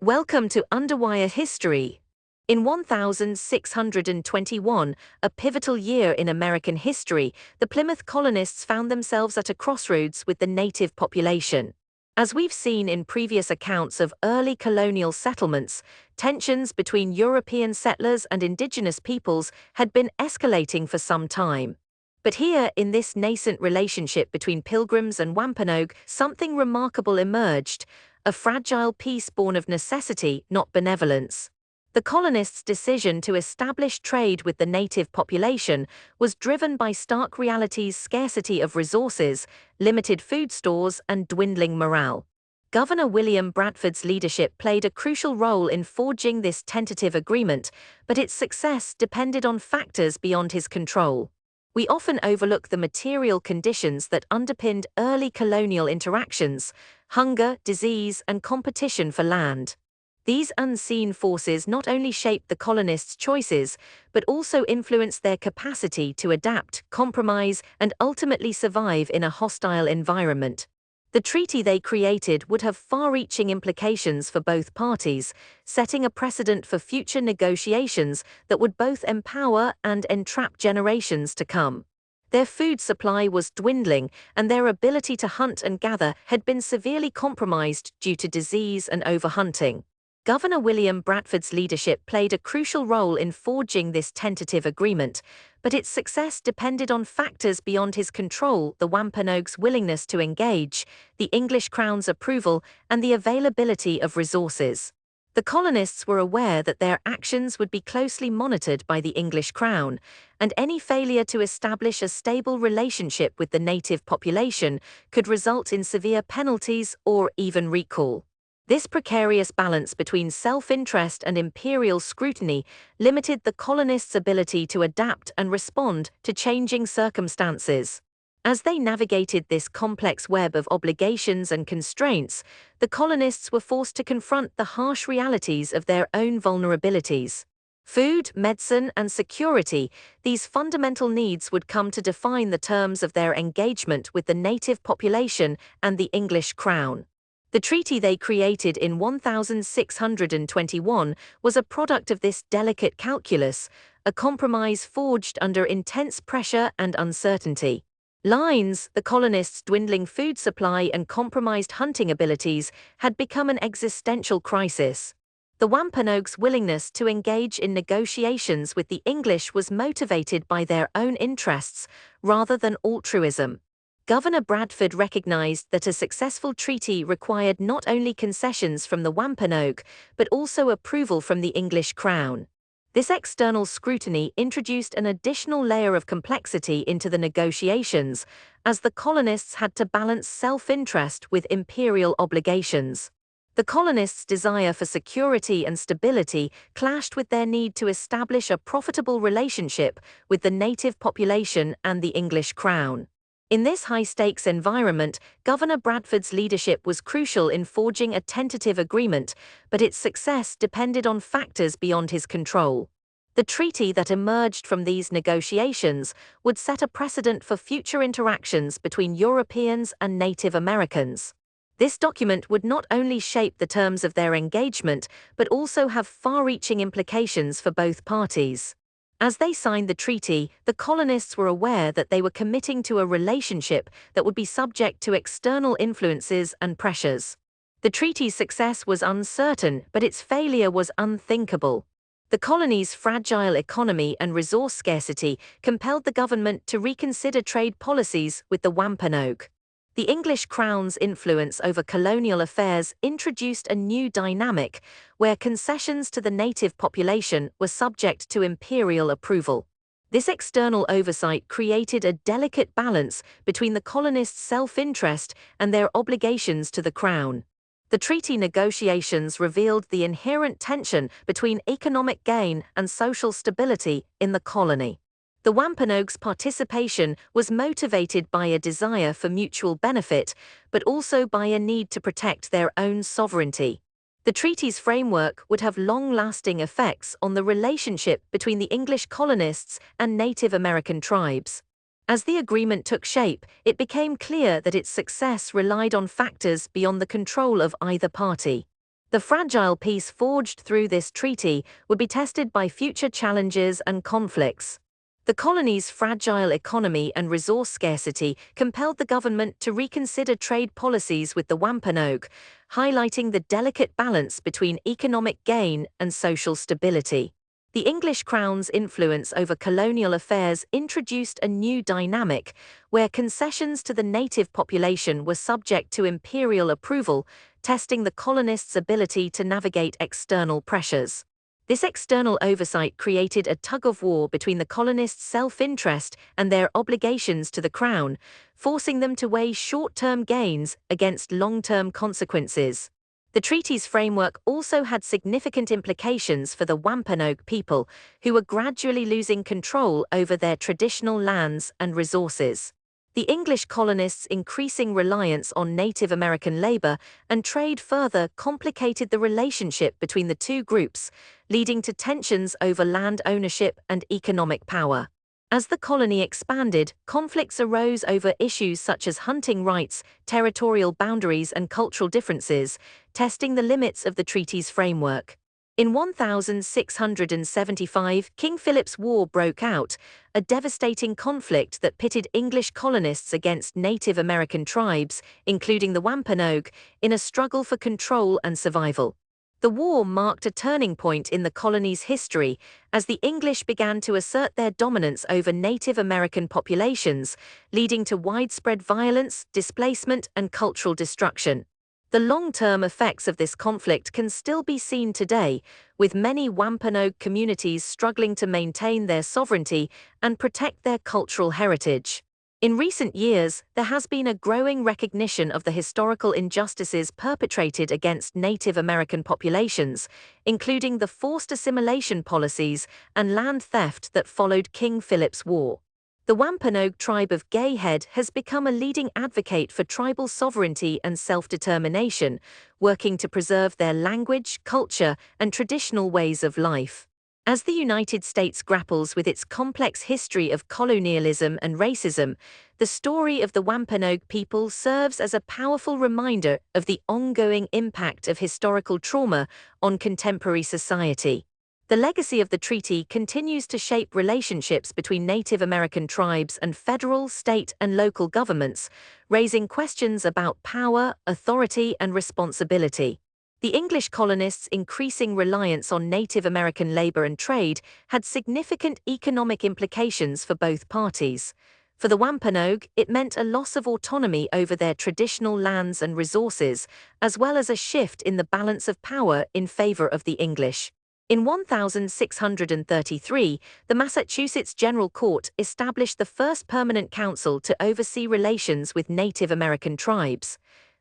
Welcome to Underwire History. In 1621, a pivotal year in American history, the Plymouth colonists found themselves at a crossroads with the native population. As we've seen in previous accounts of early colonial settlements, tensions between European settlers and indigenous peoples had been escalating for some time. But here, in this nascent relationship between Pilgrims and Wampanoag, something remarkable emerged, a fragile peace born of necessity, not benevolence. The colonists' decision to establish trade with the native population was driven by stark reality's scarcity of resources, limited food stores, and dwindling morale. Governor William Bradford's leadership played a crucial role in forging this tentative agreement, but its success depended on factors beyond his control. We often overlook the material conditions that underpinned early colonial interactions: hunger, disease, and competition for land. These unseen forces not only shaped the colonists' choices, but also influenced their capacity to adapt, compromise, and ultimately survive in a hostile environment. The treaty they created would have far-reaching implications for both parties, setting a precedent for future negotiations that would both empower and entrap generations to come. Their food supply was dwindling, and their ability to hunt and gather had been severely compromised due to disease and overhunting. Governor William Bradford's leadership played a crucial role in forging this tentative agreement, but its success depended on factors beyond his control: the Wampanoag's willingness to engage, the English Crown's approval, and the availability of resources. The colonists were aware that their actions would be closely monitored by the English Crown, and any failure to establish a stable relationship with the native population could result in severe penalties or even recall. This precarious balance between self-interest and imperial scrutiny limited the colonists' ability to adapt and respond to changing circumstances. As they navigated this complex web of obligations and constraints, the colonists were forced to confront the harsh realities of their own vulnerabilities. Food, medicine, and security, these fundamental needs would come to define the terms of their engagement with the native population and the English Crown. The treaty they created in 1621 was a product of this delicate calculus, a compromise forged under intense pressure and uncertainty. The colonists' dwindling food supply and compromised hunting abilities had become an existential crisis. The Wampanoag's willingness to engage in negotiations with the English was motivated by their own interests rather than altruism. Governor Bradford recognized that a successful treaty required not only concessions from the Wampanoag, but also approval from the English Crown. This external scrutiny introduced an additional layer of complexity into the negotiations, as the colonists had to balance self-interest with imperial obligations. The colonists' desire for security and stability clashed with their need to establish a profitable relationship with the native population and the English Crown. In this high-stakes environment, Governor Bradford's leadership was crucial in forging a tentative agreement, but its success depended on factors beyond his control. The treaty that emerged from these negotiations would set a precedent for future interactions between Europeans and Native Americans. This document would not only shape the terms of their engagement, but also have far-reaching implications for both parties. As they signed the treaty, the colonists were aware that they were committing to a relationship that would be subject to external influences and pressures. The treaty's success was uncertain, but its failure was unthinkable. The colony's fragile economy and resource scarcity compelled the government to reconsider trade policies with the Wampanoag. The English Crown's influence over colonial affairs introduced a new dynamic, where concessions to the native population were subject to imperial approval. This external oversight created a delicate balance between the colonists' self-interest and their obligations to the Crown. The treaty negotiations revealed the inherent tension between economic gain and social stability in the colony. The Wampanoag's participation was motivated by a desire for mutual benefit, but also by a need to protect their own sovereignty. The treaty's framework would have long-lasting effects on the relationship between the English colonists and Native American tribes. As the agreement took shape, it became clear that its success relied on factors beyond the control of either party. The fragile peace forged through this treaty would be tested by future challenges and conflicts. The colony's fragile economy and resource scarcity compelled the government to reconsider trade policies with the Wampanoag, highlighting the delicate balance between economic gain and social stability. The English Crown's influence over colonial affairs introduced a new dynamic, where concessions to the native population were subject to imperial approval, testing the colonists' ability to navigate external pressures. This external oversight created a tug-of-war between the colonists' self-interest and their obligations to the Crown, forcing them to weigh short-term gains against long-term consequences. The treaty's framework also had significant implications for the Wampanoag people, who were gradually losing control over their traditional lands and resources. The English colonists' increasing reliance on Native American labor and trade further complicated the relationship between the two groups, leading to tensions over land ownership and economic power. As the colony expanded, conflicts arose over issues such as hunting rights, territorial boundaries, and cultural differences, testing the limits of the treaty's framework. In 1675, King Philip's War broke out, a devastating conflict that pitted English colonists against Native American tribes, including the Wampanoag, in a struggle for control and survival. The war marked a turning point in the colony's history as the English began to assert their dominance over Native American populations, leading to widespread violence, displacement, and cultural destruction. The long-term effects of this conflict can still be seen today, with many Wampanoag communities struggling to maintain their sovereignty and protect their cultural heritage. In recent years, there has been a growing recognition of the historical injustices perpetrated against Native American populations, including the forced assimilation policies and land theft that followed King Philip's War. The Wampanoag tribe of Gay Head has become a leading advocate for tribal sovereignty and self-determination, working to preserve their language, culture, and traditional ways of life. As the United States grapples with its complex history of colonialism and racism, the story of the Wampanoag people serves as a powerful reminder of the ongoing impact of historical trauma on contemporary society. The legacy of the treaty continues to shape relationships between Native American tribes and federal, state, and local governments, raising questions about power, authority, and responsibility. The English colonists' increasing reliance on Native American labor and trade had significant economic implications for both parties. For the Wampanoag, it meant a loss of autonomy over their traditional lands and resources, as well as a shift in the balance of power in favor of the English. In 1633, the Massachusetts General Court established the first permanent council to oversee relations with Native American tribes.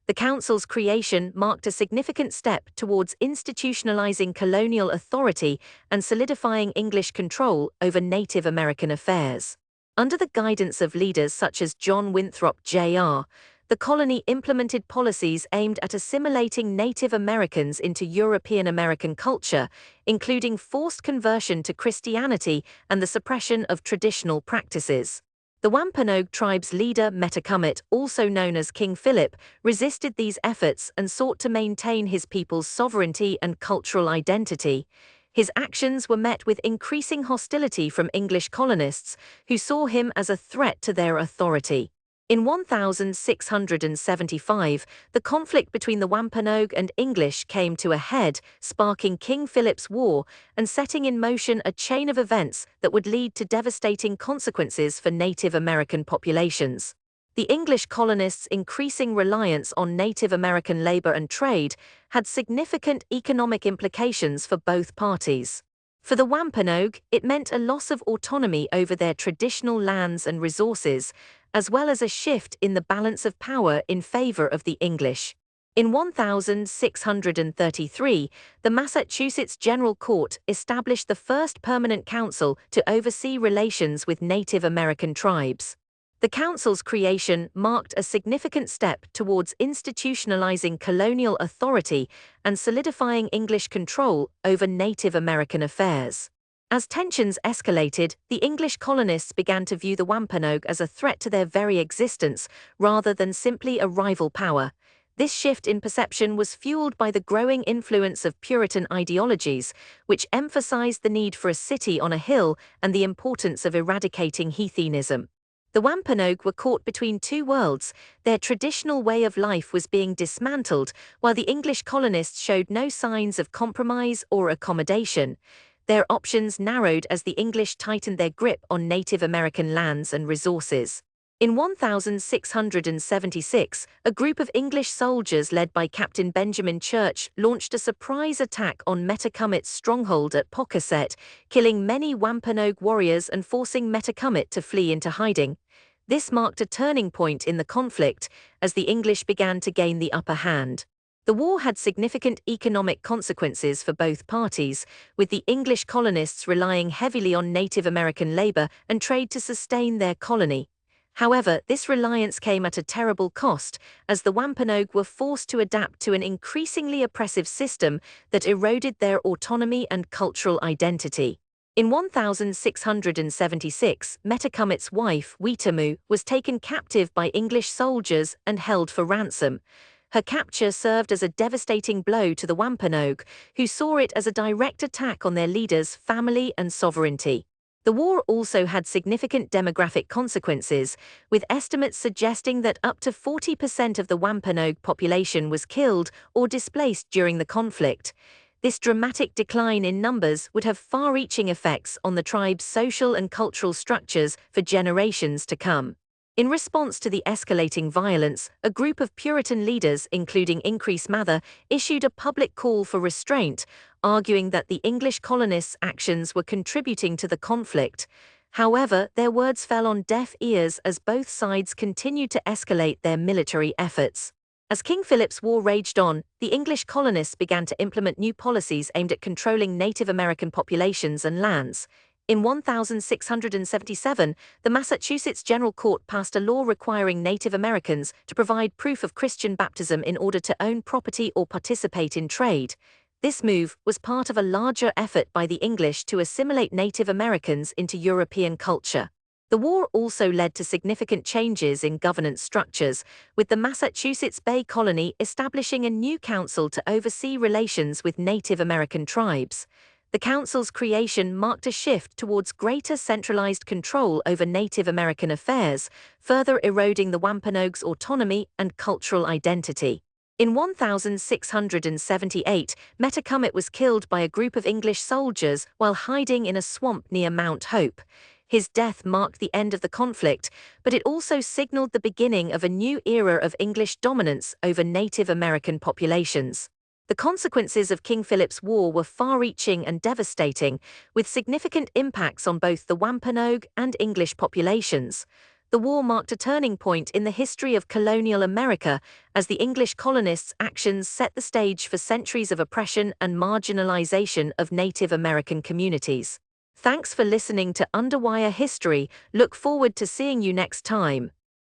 The council's creation marked a significant step towards institutionalizing colonial authority and solidifying English control over Native American affairs. Under the guidance of leaders such as John Winthrop, Jr., the colony implemented policies aimed at assimilating Native Americans into European American culture, including forced conversion to Christianity and the suppression of traditional practices. The Wampanoag tribe's leader, Metacomet, also known as King Philip, resisted these efforts and sought to maintain his people's sovereignty and cultural identity. His actions were met with increasing hostility from English colonists, who saw him as a threat to their authority. In 1675, the conflict between the Wampanoag and English came to a head, sparking King Philip's War and setting in motion a chain of events that would lead to devastating consequences for Native American populations. The English colonists' increasing reliance on Native American labor and trade had significant economic implications for both parties. For the Wampanoag, it meant a loss of autonomy over their traditional lands and resources, as well as a shift in the balance of power in favor of the English. In 1633, the Massachusetts General Court established the first permanent council to oversee relations with Native American tribes. The council's creation marked a significant step towards institutionalizing colonial authority and solidifying English control over Native American affairs. As tensions escalated, the English colonists began to view the Wampanoag as a threat to their very existence, rather than simply a rival power. This shift in perception was fueled by the growing influence of Puritan ideologies, which emphasized the need for a city on a hill and the importance of eradicating heathenism. The Wampanoag were caught between two worlds. Their traditional way of life was being dismantled, while the English colonists showed no signs of compromise or accommodation. Their options narrowed as the English tightened their grip on Native American lands and resources. In 1676, a group of English soldiers led by Captain Benjamin Church launched a surprise attack on Metacomet's stronghold at Pocasset, killing many Wampanoag warriors and forcing Metacomet to flee into hiding. This marked a turning point in the conflict, as the English began to gain the upper hand. The war had significant economic consequences for both parties, with the English colonists relying heavily on Native American labor and trade to sustain their colony. However, this reliance came at a terrible cost, as the Wampanoag were forced to adapt to an increasingly oppressive system that eroded their autonomy and cultural identity. In 1676, Metacomet's wife, Weetamoo, was taken captive by English soldiers and held for ransom. Her capture served as a devastating blow to the Wampanoag, who saw it as a direct attack on their leaders' family and sovereignty. The war also had significant demographic consequences, with estimates suggesting that up to 40% of the Wampanoag population was killed or displaced during the conflict. This dramatic decline in numbers would have far-reaching effects on the tribe's social and cultural structures for generations to come. In response to the escalating violence, a group of Puritan leaders, including Increase Mather, issued a public call for restraint, arguing that the English colonists' actions were contributing to the conflict. However, their words fell on deaf ears as both sides continued to escalate their military efforts. As King Philip's War raged on, the English colonists began to implement new policies aimed at controlling Native American populations and lands. In 1677, the Massachusetts General Court passed a law requiring Native Americans to provide proof of Christian baptism in order to own property or participate in trade. This move was part of a larger effort by the English to assimilate Native Americans into European culture. The war also led to significant changes in governance structures, with the Massachusetts Bay Colony establishing a new council to oversee relations with Native American tribes. The council's creation marked a shift towards greater centralized control over Native American affairs, further eroding the Wampanoag's autonomy and cultural identity. In 1678, Metacomet was killed by a group of English soldiers while hiding in a swamp near Mount Hope. His death marked the end of the conflict, but it also signaled the beginning of a new era of English dominance over Native American populations. The consequences of King Philip's War were far-reaching and devastating, with significant impacts on both the Wampanoag and English populations. The war marked a turning point in the history of colonial America, as the English colonists' actions set the stage for centuries of oppression and marginalization of Native American communities. Thanks for listening to Underwire History. Look forward to seeing you next time.